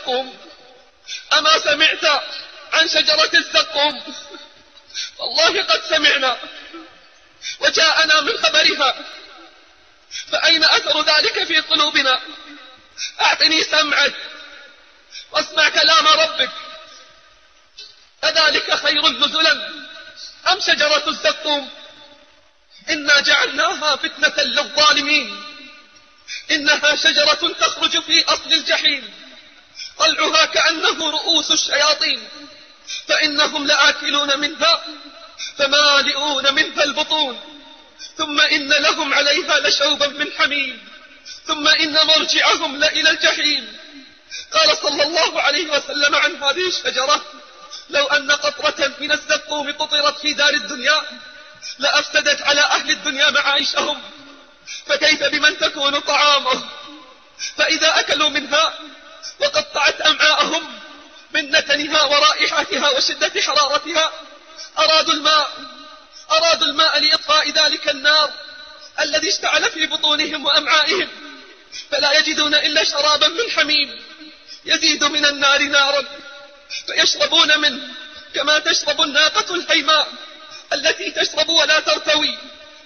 الزقوم. أما سمعت عن شجرة الزقوم؟ والله قد سمعنا وجاءنا من خبرها، فأين أثر ذلك في قلوبنا؟ أعطني سمعك واسمع كلام ربك، أذلك خير نزلا أم شجرة الزقوم؟ إنا جعلناها فتنة للظالمين، إنها شجرة تخرج في أصل الجحيم، طلعها كأنه رؤوس الشياطين، فإنهم لآكلون منها فمالئون منها البطون، ثم إن لهم عليها لشوبا من حميم، ثم إن مرجعهم لإلى الجحيم. قال صلى الله عليه وسلم عن هذه الشجرة: لو أن قطرة من الزقوم قطرت في دار الدنيا لأفسدت على أهل الدنيا معايشهم، فكيف بمن تكون طعامه؟ فإذا أكلوا منها وقطعت أمعاءهم من نتنها ورائحتها وشدة حرارتها أرادوا الماء لإطفاء ذلك النار الذي اشتعل في بطونهم وأمعائهم، فلا يجدون إلا شرابا من حميم يزيد من النار نارا، فيشربون منه كما تشرب الناقة الهيماء التي تشرب ولا ترتوي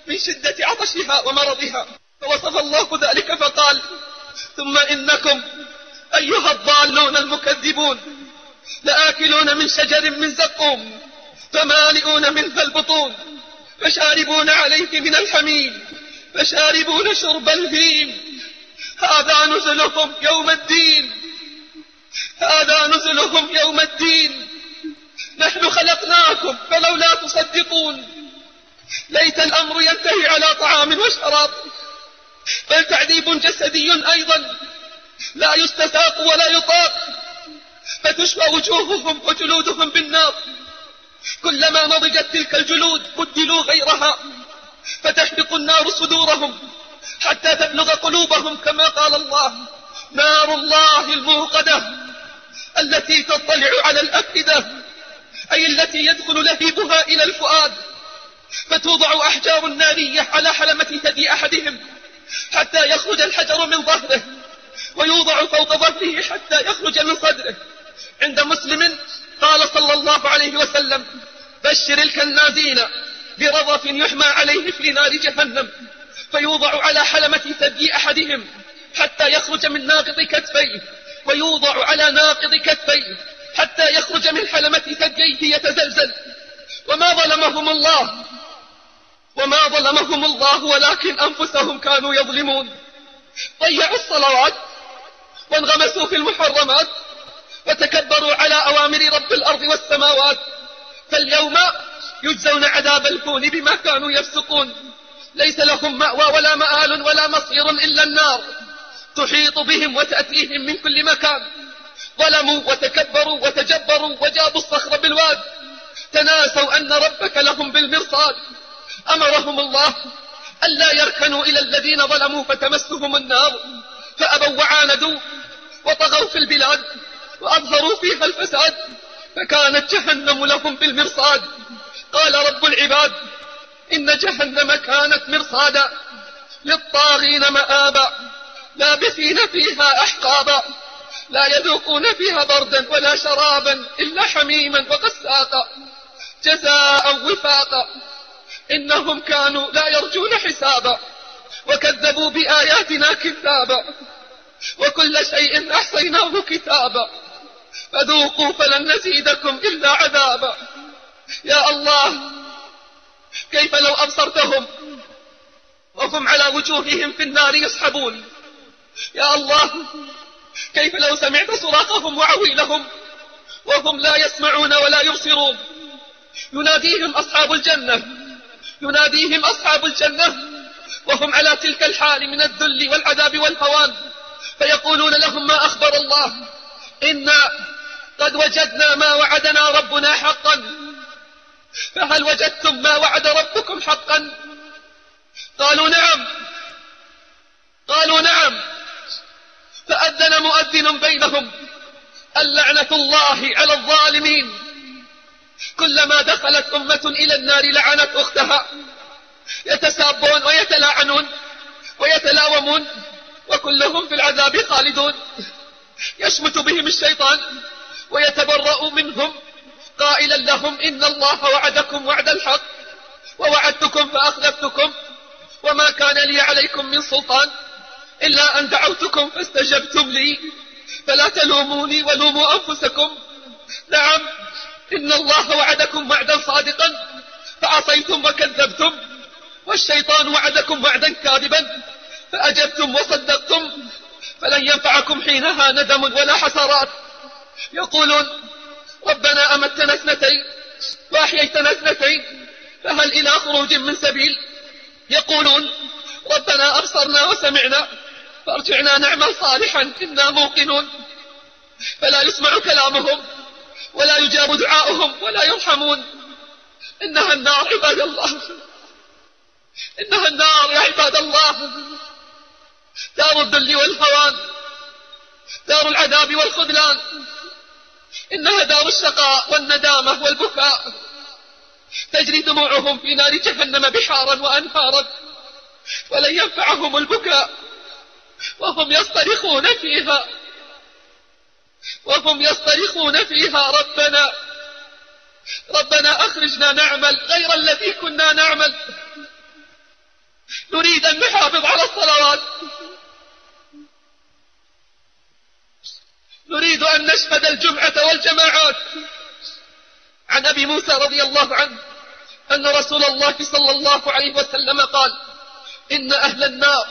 من شدة عطشها ومرضها. فوصف الله ذلك فقال: ثم إنكم أيها الضالون المكذبون لآكلون من شجر من زقوم فمالئون منها البطون فشاربون عليه من الحميم فشاربون شرب الهيم، هذا نزلهم يوم الدين، هذا نزلهم يوم الدين. نحن خلقناكم فلولا تصدقون. ليت الأمر ينتهي على طعام وشراب، بل تعذيب جسدي أيضا لا يستساق ولا يطاق، فتشوى وجوههم وجلودهم بالنار، كلما نضجت تلك الجلود بدلوا غيرها، فتحرق النار صدورهم حتى تبلغ قلوبهم، كما قال الله: نار الله الموقدة التي تطلع على الأفئدة، أي التي يدخل لهيبها إلى الفؤاد، فتوضع أحجار نارية على حلمة ثدي أحدهم حتى يخرج الحجر من ظهره، ويوضع فوق ظهره حتى يخرج من صدره. عند مسلم قال صلى الله عليه وسلم: بشر الكنازين برضف يحمى عليه في نار جهنم، فيوضع على حلمة ثدي أحدهم حتى يخرج من ناقض كتفيه، ويوضع على ناقض كتفيه حتى يخرج من حلمة ثدييه يتزلزل. وما ظلمهم الله ولكن أنفسهم كانوا يظلمون. ضيعوا الصلوات وانغمسوا في المحرمات وتكبروا على أوامر رب الأرض والسماوات، فاليوم يجزون عذاب الهون بما كانوا يفسقون. ليس لهم مأوى ولا مآل ولا مصير إلا النار، تحيط بهم وتأتيهم من كل مكان. ظلموا وتكبروا وتجبروا وجابوا الصخر بالواد، تناسوا أن ربك لهم بالمرصاد. أمرهم الله ألا يركنوا إلى الذين ظلموا فتمسهم النار، فأبوا وعاندوا وطغوا في البلاد وأظهروا فيها الفساد، فكانت جهنم لهم بالمرصاد. قال رب العباد: إن جهنم كانت مرصادا للطاغين مآبا، لابثين فيها أحقابا، لا يذوقون فيها بردا ولا شرابا إلا حميما وغساقا جزاء وفاقا. إنهم كانوا لا يرجون حسابا وكذبوا بآياتنا كذابا، وكل شيء أحصيناه كتابا، فذوقوا فلن نزيدكم إلا عذابا. يا الله، كيف لو أبصرتهم وهم على وجوههم في النار يسحبون؟ يا الله، كيف لو سمعت صراخهم وعويلهم وهم لا يسمعون ولا يبصرون؟ يناديهم أصحاب الجنة وهم على تلك الحال من الذل والعذاب والهوان، فيقولون لهم: ما أخبر الله، إنا قد وجدنا ما وعدنا ربنا حقا، فهل وجدتم ما وعد ربكم حقا؟ قالوا نعم. فأذن مؤذن بينهم: اللعنة الله على الظالمين. كلما دخلت أمة إلى النار لعنت أختها، يتسابون ويتلاعنون ويتلاومون، وكلهم في العذاب خالدون. يشمت بهم الشيطان ويتبرأ منهم قائلا لهم إن الله وعدكم وعد الحق ووعدتكم فأخلفتكم وما كان لي عليكم من سلطان إلا أن دعوتكم فاستجبتم لي فلا تلوموني ولوموا أنفسكم. نعم إن الله وعدكم وعدا صادقا فعصيتم وكذبتم، والشيطان وعدكم وعدا كاذبا فأجبتم وصدقتم، فلن ينفعكم حينها ندم ولا حسرات. يقولون ربنا أمتنا اثنتين وأحييتنا اثنتين فهل إلى خروج من سبيل؟ يقولون ربنا أبصرنا وسمعنا فارجعنا نعمل صالحا إنا موقنون، فلا يسمع كلامهم ولا يجاب دعاؤهم ولا يرحمون. إنها النار عباد الله، إنها النار يا عباد الله، دار الذل والهوان، دار العذاب والخذلان، إنها دار الشقاء والندامة والبكاء، تجري دموعهم في نار جهنم بحارا وأنهارا، ولن ينفعهم البكاء وهم يصطرخون فيها، وهم يصطرخون فيها ربنا أخرجنا نعمل غير الذي كنا نعمل، نريد أن نحافظ على الصلوات، نريد أن نشهد الجمعة والجماعات. عن أبي موسى رضي الله عنه أن رسول الله صلى الله عليه وسلم قال إن أهل النار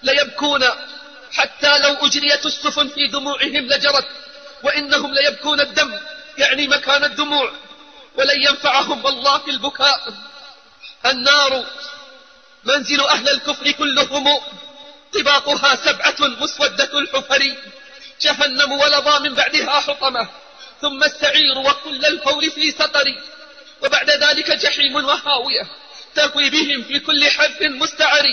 ليبكون حتى لو أجريت السفن في دموعهم لجرت، وإنهم ليبكون الدم يعني مكان الدموع، ولن ينفعهم والله في البكاء. النار منزل أهل الكفر كلهم، طباقها 7 مسودة الحفر، جهنم ولظى من بعدها حطمة، ثم السعير وكل الهول في سقر، وبعد ذلك جحيم وهاوية تهوي بهم في كل حد مستعر،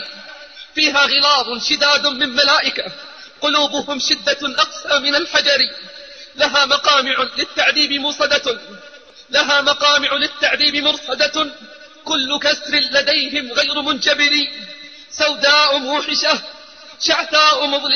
فيها غلاظ شداد من ملائكة قلوبهم شدة أقسى من الحجر، لها مقامع للتعذيب مرصدة، لها مقامع للتعذيب مرصدة، كل كسر لديهم غير منجبر، سوداء موحشة شعثاء مظلمة.